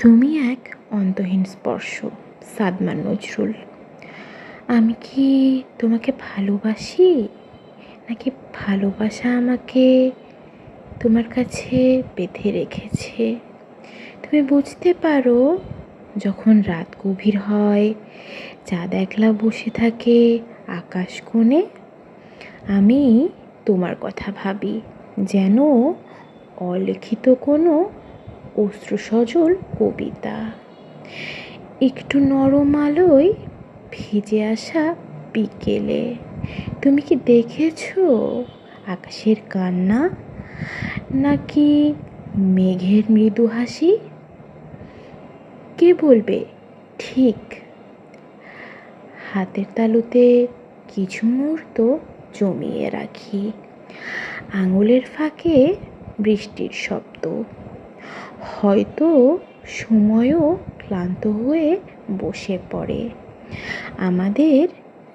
তুমি এক অন্তহীন স্পর্শ। সাদমান নজরুল। আমি কি তোমাকে ভালোবাসি, নাকি ভালোবাসা আমাকে তোমার কাছে বেঁধে রেখেছে? তুমি বুঝতে পারো যখন রাত গভীর হয়, চাঁদ একলা বসে থাকে আকাশ কোণে, আমি তোমার কথা ভাবি যেন অলিখিত কোনো অশ্রুসজল কবিতা। একটু নরম আলোয় ভিজে আসা বিকেলে তুমি কি দেখেছো আকাশের কান্না, নাকি মেঘের মৃদু হাসি? কে বলবে ঠিক? হাতের তালুতে কিছু মুহূর্ত জমিয়ে রাখি, আঙুলের ফাঁকে বৃষ্টির শব্দ। হয়তো সময়ও ক্লান্ত হয়ে বসে পড়ে আমাদের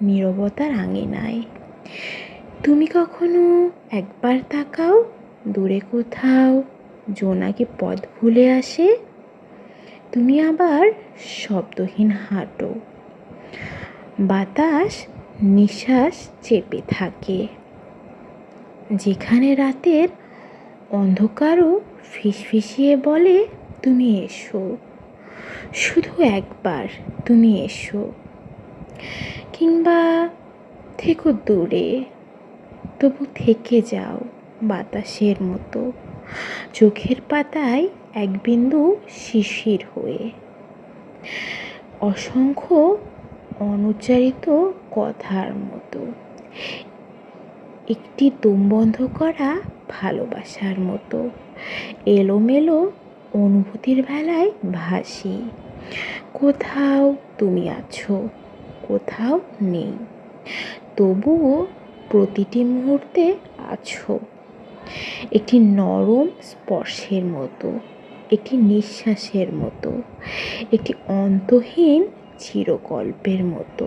নীরবতার আঙিনায়। তুমি কখনো একবার তাকাও দূরে কোথাও, জোনাকি পথ ভুলে আসে, তুমি আবার শব্দহীন হাঁটো। বাতাস নিঃশ্বাস চেপে থাকে, যেখানে রাতের অন্ধকারও ফিসফিসিয়ে বলে তুমি এসো, শুধু একবার তুমি এসো। কিংবা থেকো দূরে, তবু থেকে যাও বাতাসের মতো, চোখের পাতায় এক বিন্দু শিশির হয়ে। অসংখ্য অনুচ্চারিত কথার মতো, একটি দম বন্ধ করা ভালোবাসার মতো, এলোমেলো অনুভূতির ভেলায় ভাসি। কোথাও তুমি আছো, কোথাও নেই, তবুও প্রতিটি মুহূর্তে আছো। একটি নরম স্পর্শের মতো, একটি নিঃশ্বাসের মতো, একটি অন্তহীন চিরগল্পের মতো।